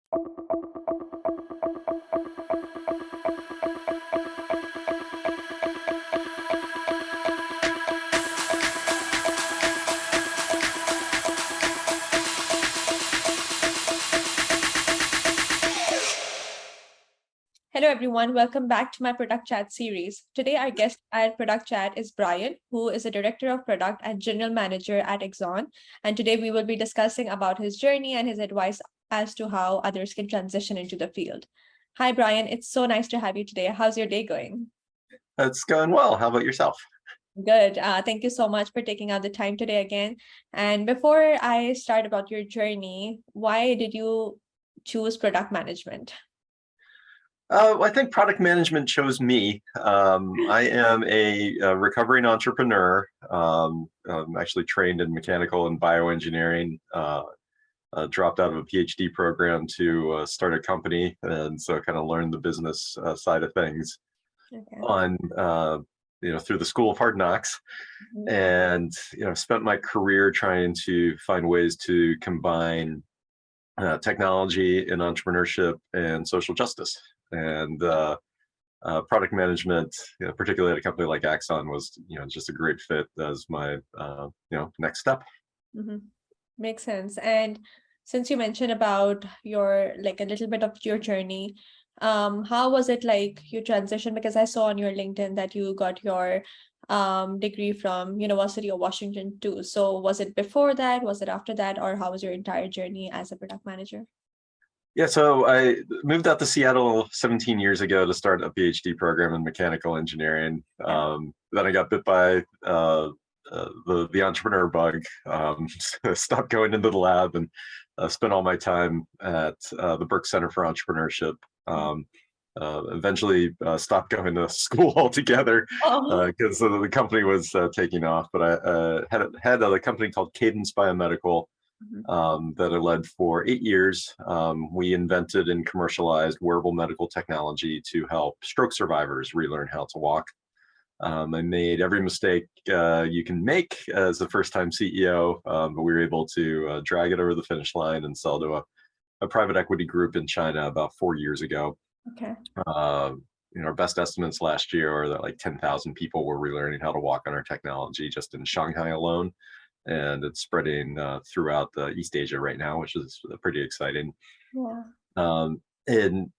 Hello, everyone. Welcome back to my Product Chat series. Today, our guest at Product Chat is Brian, who is a Director of Product and General Manager at Axon. And today, we will be discussing about his journey and his advice as to how others can transition into the field. Hi, Brian. It's so nice to have you today. How's your day going? It's going well. How about yourself? Good. Thank you so much for taking out the time today again. And before I start about your journey, why did you choose product management? I think product management chose me. I am a recovering entrepreneur. I'm actually trained in mechanical and bioengineering. Dropped out of a PhD program to start a company, and so kind of learned the business side of things Okay. on through the School of Hard Knocks, and spent my career trying to find ways to combine technology and entrepreneurship and social justice. And product management, particularly at a company like Axon, was just a great fit as my next step. Mm-hmm. Makes sense. And since you mentioned about your a little bit of your journey, how was it like you transitioned? Because I saw on your LinkedIn that you got your degree from University of Washington too. So was it before that? Was it after that? Or how was your entire journey as a product manager? Yeah, so I moved out to Seattle 17 years ago to start a PhD program in mechanical engineering. Then I got bit by the entrepreneur bug, stopped going into the lab, and spent all my time at the Berk Center for Entrepreneurship. Eventually stopped going to school altogether because the company was taking off. But I had a company called Cadence Biomedical that I led for 8 years. We invented and commercialized wearable medical technology to help stroke survivors relearn how to walk. I made every mistake you can make as a first-time CEO, but we were able to drag it over the finish line and sell to a private equity group in China about 4 years ago. Okay. Our best estimates last year are that like 10,000 people were relearning how to walk on our technology just in Shanghai alone. And it's spreading throughout East Asia right now, which is pretty exciting. Yeah. And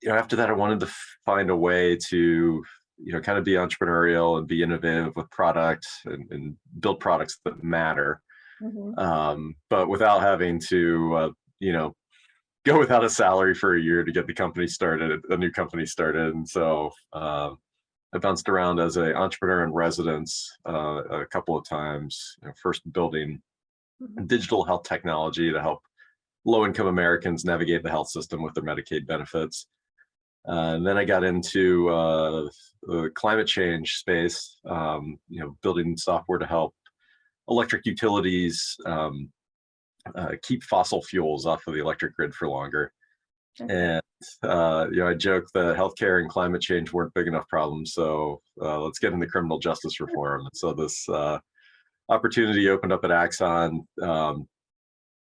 after that, I wanted to find a way to kind of be entrepreneurial and be innovative with products and build products that matter, but without having to go without a salary for a year to get a new company started. And so I bounced around as an entrepreneur in residence a couple of times, first building digital health technology to help low-income Americans navigate the health system with their Medicaid benefits. And then I got into the climate change space, building software to help electric utilities keep fossil fuels off of the electric grid for longer. And I joke that healthcare and climate change weren't big enough problems, so let's get into criminal justice reform. And so this opportunity opened up at Axon in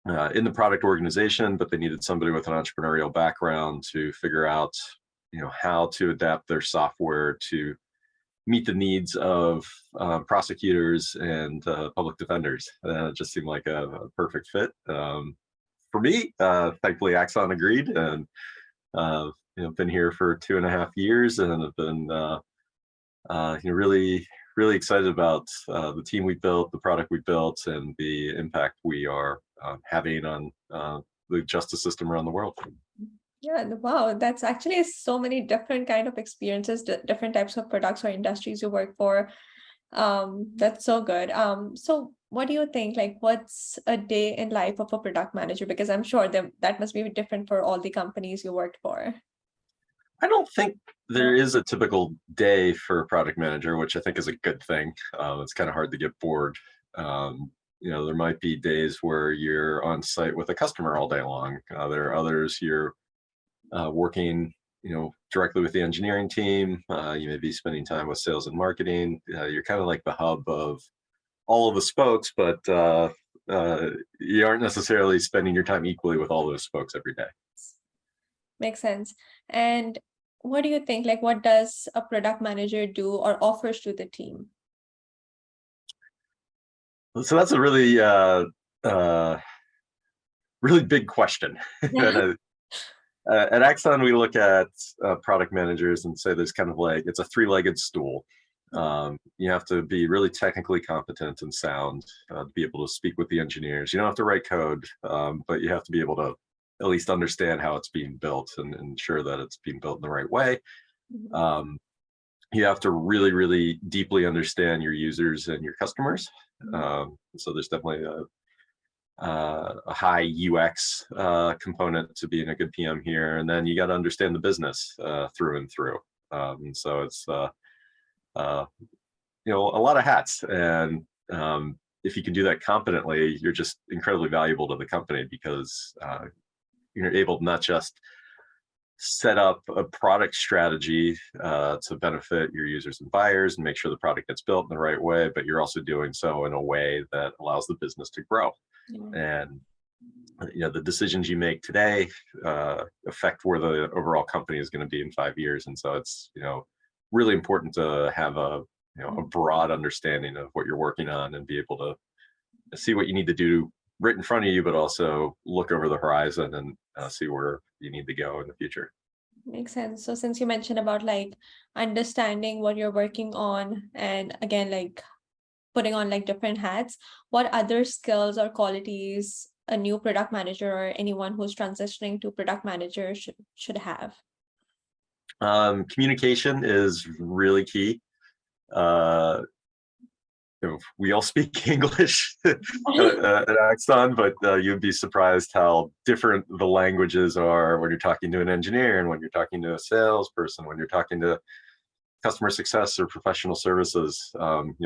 the product organization, but they needed somebody with an entrepreneurial background to figure out how to adapt their software to meet the needs of prosecutors and public defenders. It just seemed like a perfect fit for me. Thankfully, Axon agreed, and been here for 2.5 years, and have been really, really excited about the team we built, the product we built, and the impact we are having on the justice system around the world. Yeah, wow, that's actually so many different kind of experiences, different types of products or industries you work for. That's so good. So what do you think, what's a day in life of a product manager? Because I'm sure that must be different for all the companies you worked for. I don't think there is a typical day for a product manager, which I think is a good thing. It's kind of hard to get bored. There might be days where you're on site with a customer all day long. There are others you're working directly with the engineering team. You may be spending time with sales and marketing. You're kind of like the hub of all of the spokes, but you aren't necessarily spending your time equally with all those spokes every day. Makes sense. And what do you think, like, what does a product manager do or offers to the team? So that's a uh, really big question. And at Axon, we look at product managers and say there's kind of like it's a three-legged stool. You have to be really technically competent and sound to be able to speak with the engineers. You don't have to write code, but you have to be able to at least understand how it's being built and ensure that it's being built in the right way. Mhm. Um, you have to really, really deeply understand your users and your customers. So there's definitely a high UX component to being a good PM here, and then you got to understand the business through and through. So it's uh, a lot of hats, and if you can do that competently, you're just incredibly valuable to the company because you're able to not just set up a product strategy to benefit your users and buyers and make sure the product gets built in the right way, but you're also doing so in a way that allows the business to grow. Yeah. And the decisions you make today affect where the overall company is going to be in 5 years, and so it's really important to have a broad understanding of what you're working on and be able to see what you need to do right in front of you, but also look over the horizon and see where you need to go in the future. Makes sense. So since you mentioned about like understanding what you're working on and again like putting on like different hats, what other skills or qualities a new product manager or anyone who's transitioning to product manager should have? Communication is really key. Uh, we all speak English at Axon, but you'd be surprised how different the languages are when you're talking to an engineer and when you're talking to a salesperson, when you're talking to customer success or professional services.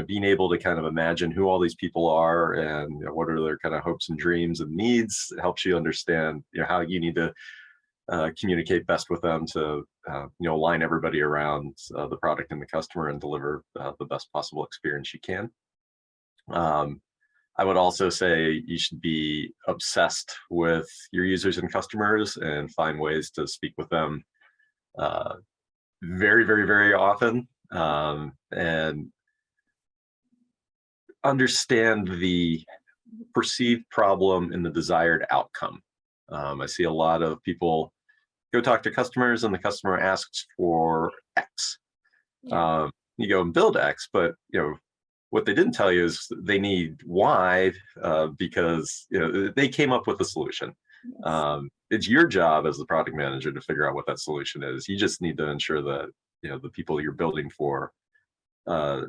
Being able to kind of imagine who all these people are and what are their kind of hopes and dreams and needs helps you understand how you need to communicate best with them to align everybody around the product and the customer and deliver the best possible experience you can. I would also say you should be obsessed with your users and customers and find ways to speak with them uh, very, very, very often, and understand the perceived problem and the desired outcome. I see a lot of people go talk to customers and the customer asks for X. Yeah. You go and build X, but what they didn't tell you is they need Y because they came up with a solution. Yes. It's your job as the product manager to figure out what that solution is. You just need to ensure that the people you're building for uh,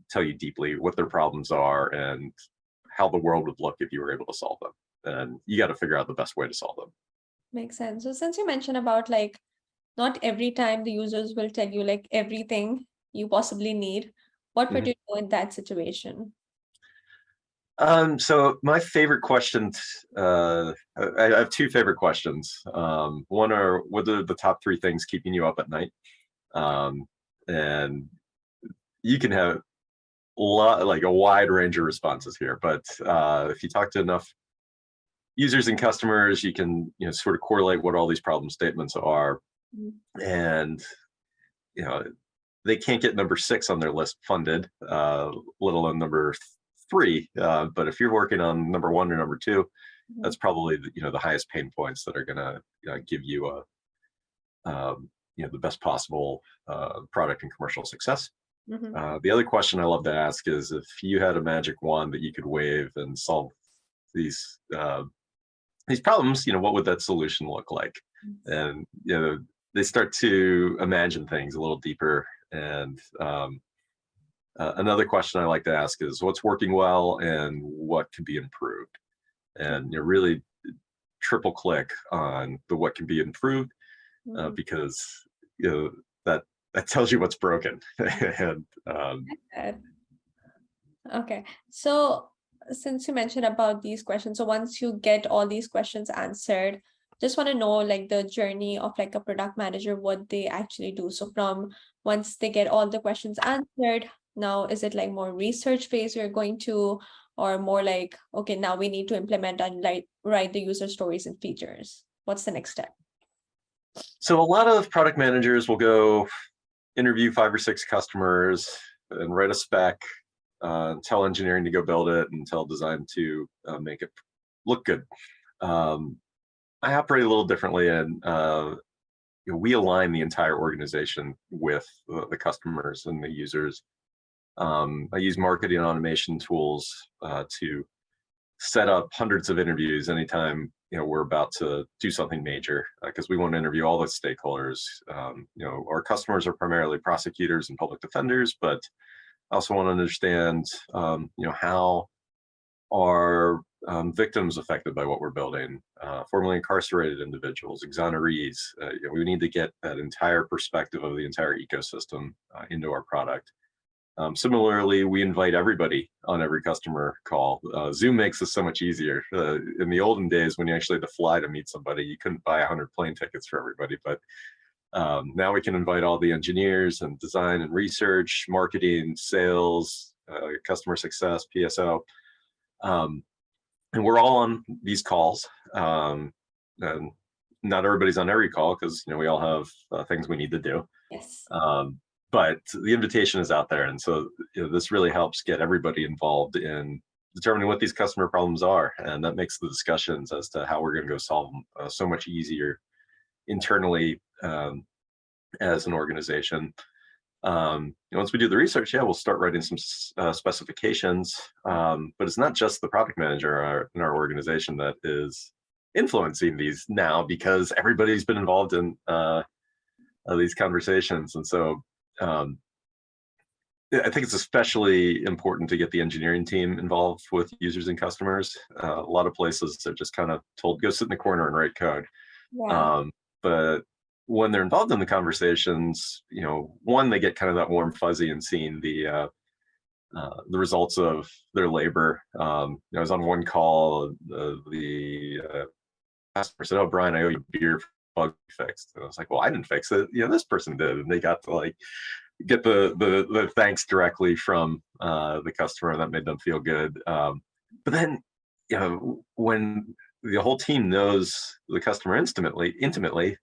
tell you deeply what their problems are and how the world would look if you were able to solve them. And you got to figure out the best way to solve them. Makes sense. So since you mentioned about like not every time the users will tell you like everything you possibly need, what would Mhm. you do in that situation? So my favorite questions, I have two favorite questions. One are what are the top three things keeping you up at night? Um, and you can have like a wide range of responses here, but if you talk to enough users and customers, you can sort of correlate what all these problem statements are, Mhm. and you know they can't get number 6 on their list funded, let alone number 3. But if you're working on number 1 or number 2, Mhm. that's probably the highest pain points that are going to give you the best possible product and commercial success. Mhm. The other question I love to ask is if you had a magic wand that you could wave and solve these uh, these problems, what would that solution look like? And they start to imagine things a little deeper. And another question I like to ask is what's working well and what can be improved, and really triple click on the what can be improved, Mhm. because you know that that tells you what's broken. And Good. Okay. So since you mentioned about these questions, so once you get all these questions answered, just want to know like the journey of like a product manager, what they actually do. So from once they get all the questions answered, now is it like more research phase you're going to, or more like, okay, now we need to implement and like write the user stories and features? What's the next step? So a lot of product managers will go interview 5 or 6 customers and write a spec, tell engineering to go build it, and tell design to make it look good. Um, I operate a little differently, and we align the entire organization with the customers and the users. I use marketing automation tools to set up hundreds of interviews anytime we're about to do something major, because we want to interview all the stakeholders. Our customers are primarily prosecutors and public defenders, but I also want to understand how are victims affected by what we're building, formerly incarcerated individuals, exonerees. We need to get that entire perspective of the entire ecosystem into our product. Similarly, we invite everybody on every customer call. Zoom makes this so much easier. In the olden days, when you actually had to fly to meet somebody, you couldn't buy 100 plane tickets for everybody. But now we can invite all the engineers and design and research, marketing, sales, customer success, PSO. And we're all on these calls. And not everybody's on every call because we all have things we need to do. Yes. But the invitation is out there, and so this really helps get everybody involved in determining what these customer problems are, and that makes the discussions as to how we're going to go solve them so much easier internally as an organization. Once we do the research, we'll start writing some specifications, but it's not just the product manager in our organization that is influencing these now, because everybody's been involved in these conversations. And so I think it's especially important to get the engineering team involved with users and customers. A lot of places they're just kind of told, go sit in the corner and write code. Yeah. But when they're involved in the conversations, one, they get kind of that warm fuzzy and seeing the results of their labor. I was on one call, the customer said, "Oh, Brian, I owe you beer bug fixed." And I was like, "Well, I didn't fix it. This person did." And they got to get the thanks directly from the customer, and that made them feel good. But then, when the whole team knows the customer intimately,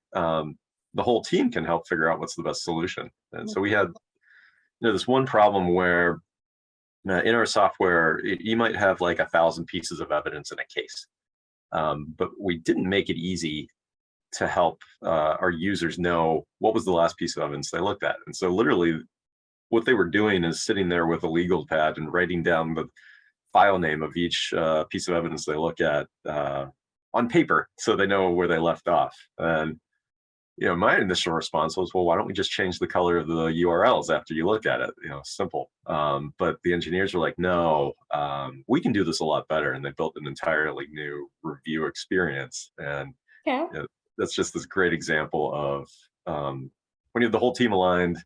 the whole team can help figure out what's the best solution. And so we had this one problem where in our software, you might have 1,000 pieces of evidence in a case, but we didn't make it easy to help our users know what was the last piece of evidence they looked at. And so literally what they were doing is sitting there with a legal pad and writing down the file name of each piece of evidence they look at on paper, so they know where they left off. And my initial response was, well, why don't we just change the color of the URLs after you look at it? Simple. But the engineers were like, no, we can do this a lot better. And they built an entirely new review experience. And that's just this great example of when you have the whole team aligned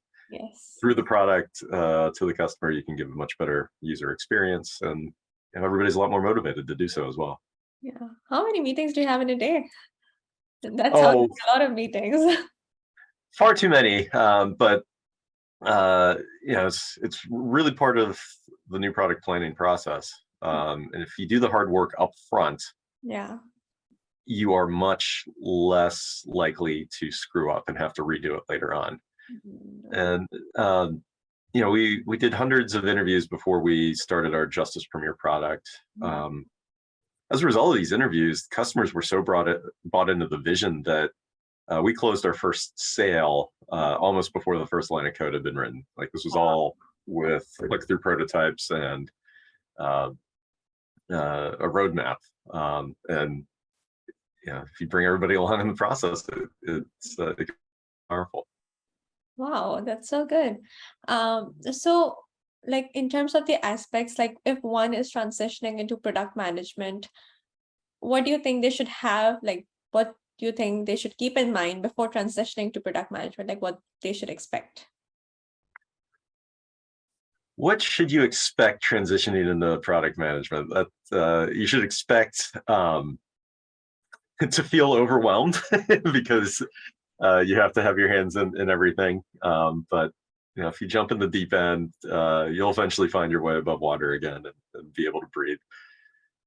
through the product to the customer, you can give a much better user experience, and everybody's a lot more motivated to do so as well. Yeah. How many meetings do you have in a day? That sounds like a lot of meetings. Far too many, but it's really part of the new product planning process. And if you do the hard work up front, you are much less likely to screw up and have to redo it later on. And we did hundreds of interviews before we started our Justice Premier product. As a result of these interviews, customers were so bought into the vision that we closed our first sale almost before the first line of code had been written. This was all with click-through prototypes and a roadmap. And if you bring everybody along in the process, it's powerful. Wow, that's so good. So in terms of the aspects, if one is transitioning into product management, what do you think they should have? What do you think they should keep in mind before transitioning to product management? What they should expect? What should you expect transitioning into product management? That you should expect to feel overwhelmed because you have to have your hands in everything. But if you jump in the deep end, you'll eventually find your way above water again and be able to breathe.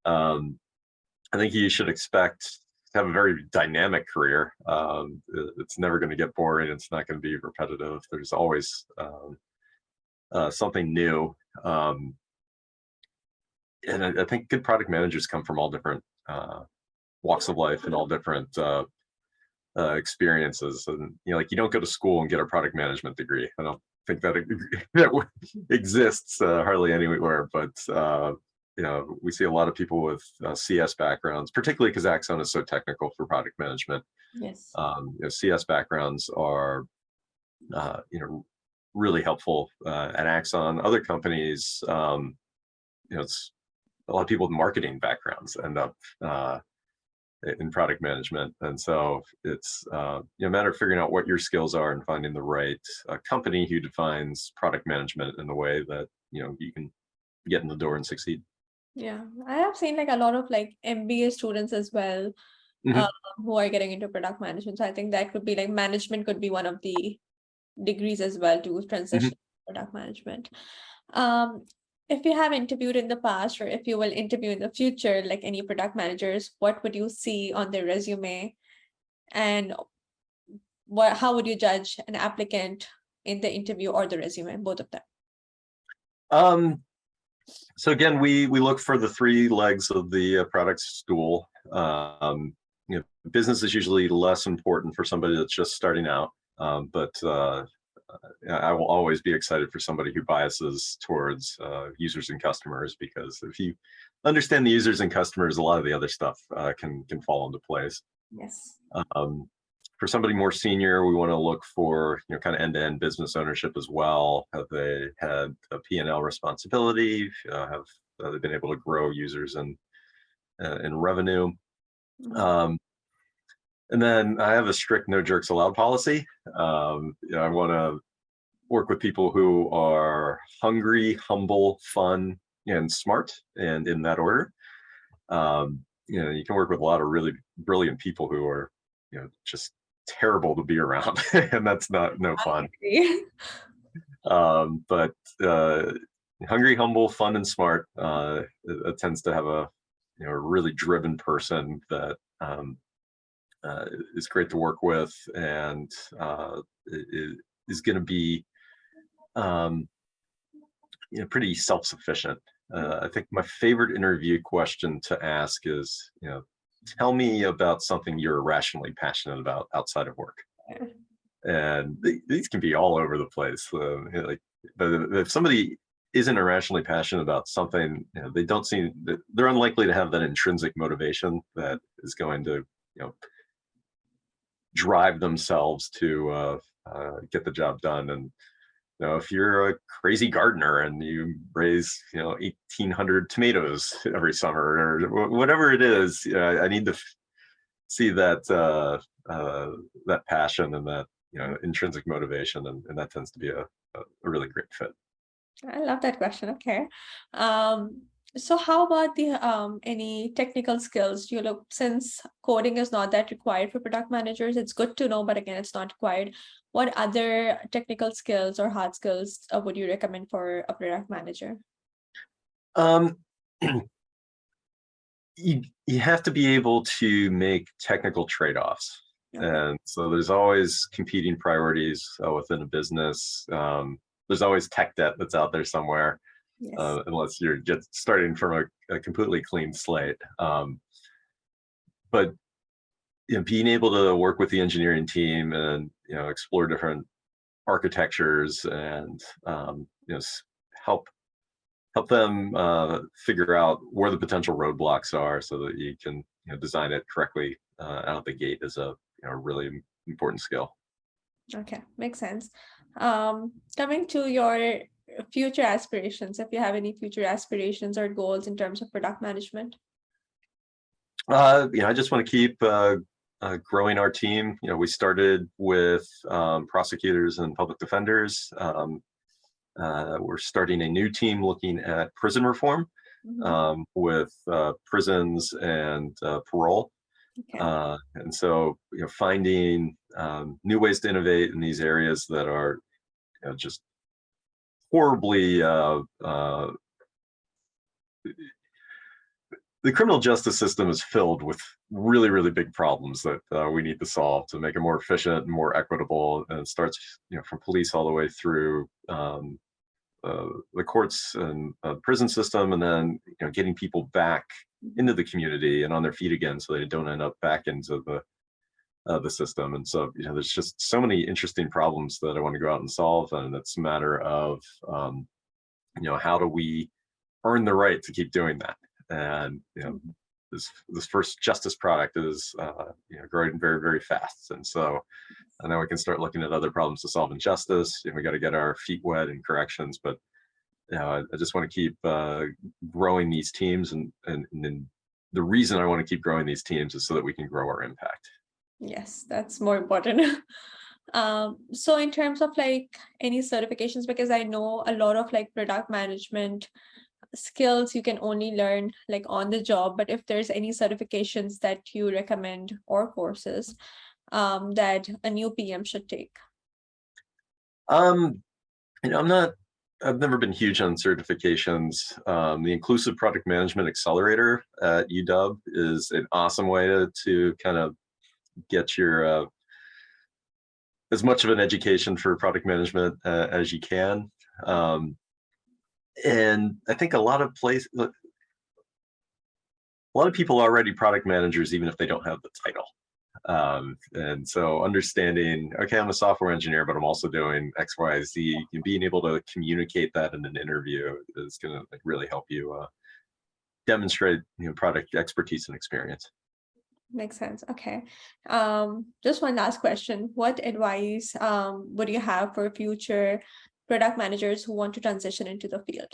I think you should expect have a very dynamic career. It's never going to get boring. It's not going to be repetitive. There's always something new. And I think good product managers come from all different walks of life and all different experiences. And like you don't go to school and get a product management degree. I don't think that that exists hardly anywhere. But we see a lot of people with CS backgrounds, particularly because Axon is so technical for product management. Yes. CS backgrounds are really helpful at Axon. Other companies, it's a lot of people with marketing backgrounds end up in product management, and so it's a matter of figuring out what your skills are and finding the right company who defines product management in a way that you can get in the door and succeed. Yeah, I have seen like a lot of like MBA students as well, Mhm. who are getting into product management. So I think that could be like management could be one of the degrees as well to transition Mhm. to product management. Um, if you have interviewed in the past or if you will interview in the future, like any product managers, what would you see on their resume? And how would you judge an applicant in the interview or the resume, both of them? Um, so again, we look for the three legs of the product stool. Business is usually less important for somebody that's just starting out, but I will always be excited for somebody who biases towards users and customers, because if you understand the users and customers, a lot of the other stuff can fall into place. Yes. Um, for somebody more senior, we want to look for kind of end-to-end business ownership as well. Have they had a P&L responsibility? Have they been able to grow users and revenue? Um, and then I have a strict no jerks allowed policy. I want to work with people who are hungry, humble, fun, and smart, and in that order. You can work with a lot of really brilliant people who are, just terrible to be around, and that's no fun. But hungry, humble, fun, and smart, it tends to have a really driven person that is great to work with, and is going to be pretty self-sufficient. I think my favorite interview question to ask is, tell me about something you're irrationally passionate about outside of work. And these can be all over the place. But if somebody isn't irrationally passionate about something, they don't seem, they're unlikely to have that intrinsic motivation that is going to, drive themselves to get the job done. And if you're a crazy gardener and you raise 1,800 tomatoes every summer or whatever it is, I need to see that that passion and that intrinsic motivation, and that tends to be a really great fit. I love that question. Okay. So how about the any technical skills? You look, since coding is not that required for product managers, it's good to know, but again, it's not required. What other technical skills or hard skills would you recommend for a product manager? Um, you have to be able to make technical trade-offs. Okay. And so there's always competing priorities within a business. There's always tech debt that's out there somewhere, Yes. unless you're just starting from a completely clean slate. But being able to work with the engineering team and explore different architectures and help them figure out where the potential roadblocks are, so that you can design it correctly out of the gate, is a really important skill. Okay, makes sense. Coming to your future aspirations, if you have any future aspirations or goals in terms of product management. I just want to keep growing our team. We started with prosecutors and public defenders. We're starting a new team looking at prison reform, with prisons and parole. Okay. And so, finding new ways to innovate in these areas that are just horribly the criminal justice system is filled with really, really big problems that we need to solve to make it more efficient and more equitable. And it starts, from police all the way through the courts and prison system, and then getting people back into the community and on their feet again, so they don't end up back into the system. And so there's just so many interesting problems that I want to go out and solve, and it's a matter of how do we earn the right to keep doing that. And this first justice product is growing very, very fast, and so I know we can start looking at other problems to solve in justice. We got to get our feet wet in corrections, but I just want to keep growing these teams, and then the reason I want to keep growing these teams is so that we can grow our impact. Yes, that's more important. So in terms of like any certifications, because I know a lot of like product management skills you can only learn like on the job, but if there's any certifications that you recommend or courses that a new PM should take. I've never been huge on certifications. The Inclusive Product Management Accelerator at UW is an awesome way to kind of get your as much of an education for product management as you can. And I think a lot of people are already product managers, even if they don't have the title. And so understanding, okay, I'm a software engineer, but I'm also doing X, Y, Z, and being able to communicate that in an interview is going to really help you demonstrate product expertise and experience. Makes sense. Okay. Just one last question. What advice would you have for future product managers who want to transition into the field?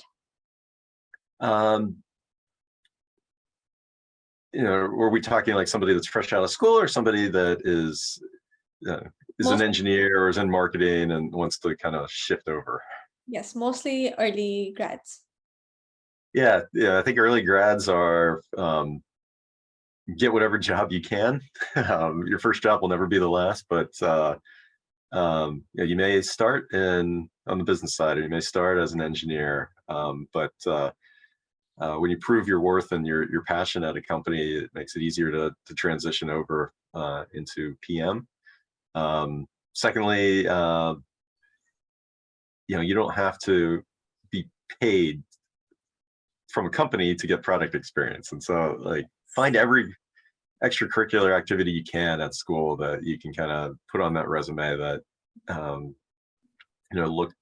Were we talking like somebody that's fresh out of school, or somebody that is an engineer or is in marketing and wants to kind of shift over? Yes, mostly early grads. Yeah, I think early grads are get whatever job you can. Your first job will never be the last, but you may start on the business side, or you may start as an engineer, but when you prove your worth and your passion at a company, it makes it easier to transition over into PM. Secondly, you don't have to be paid from a company to get product experience, and so like find every extracurricular activity you can at school that you can kind of put on that resume that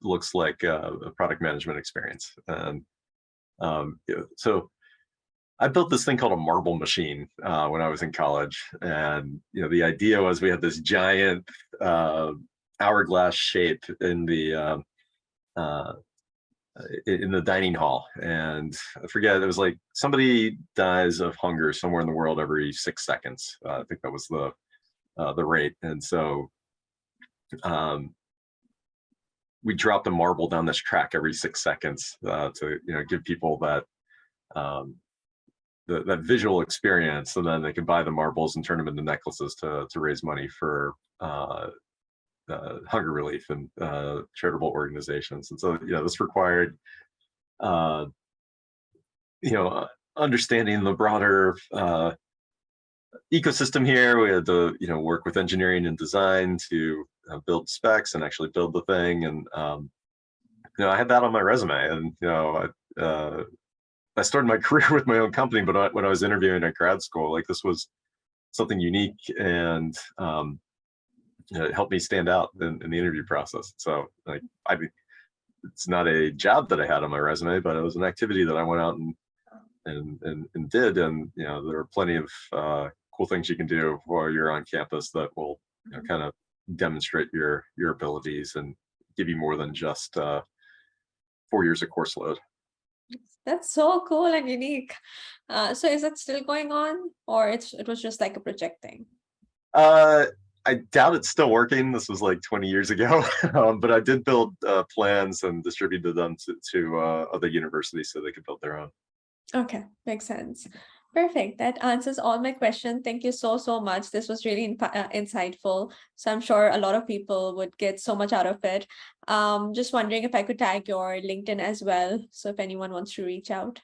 looks like a product management experience. And so I built this thing called a marble machine when I was in college, and the idea was we had this giant hourglass shape in the dining hall, and I forget, it was like somebody dies of hunger somewhere in the world every 6 seconds. I think that was the rate, and so we dropped a marble down this track every 6 seconds to give people that that visual experience, and then they could buy the marbles and turn them into necklaces to raise money for hunger relief and charitable organizations. And so this required understanding the broader ecosystem here. We had to work with engineering and design to build specs and actually build the thing. And I had that on my resume, and I started my career with my own company, but when I was interviewing at grad school, like this was something unique, and it helped me stand out in the interview process. So like it's not a job that I had on my resume, but it was an activity that I went out and did. And there are plenty of cool things you can do while you're on campus that will kind of demonstrate your abilities and give you more than just 4 years of course load. That's so cool and unique. So is it still going on, or it was just like a project thing? I doubt it's still working. This was like 20 years ago, but I did build plans and distributed them to other universities so they could build their own. Okay, makes sense. Perfect. That answers all my questions. Thank you so much. This was really insightful. So I'm sure a lot of people would get so much out of it. Just wondering if I could tag your LinkedIn as well, so if anyone wants to reach out.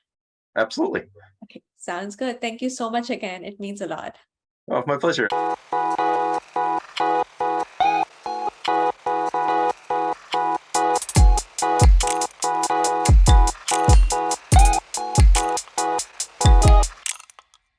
Absolutely. Okay. Sounds good. Thank you so much again. It means a lot. Oh, my pleasure.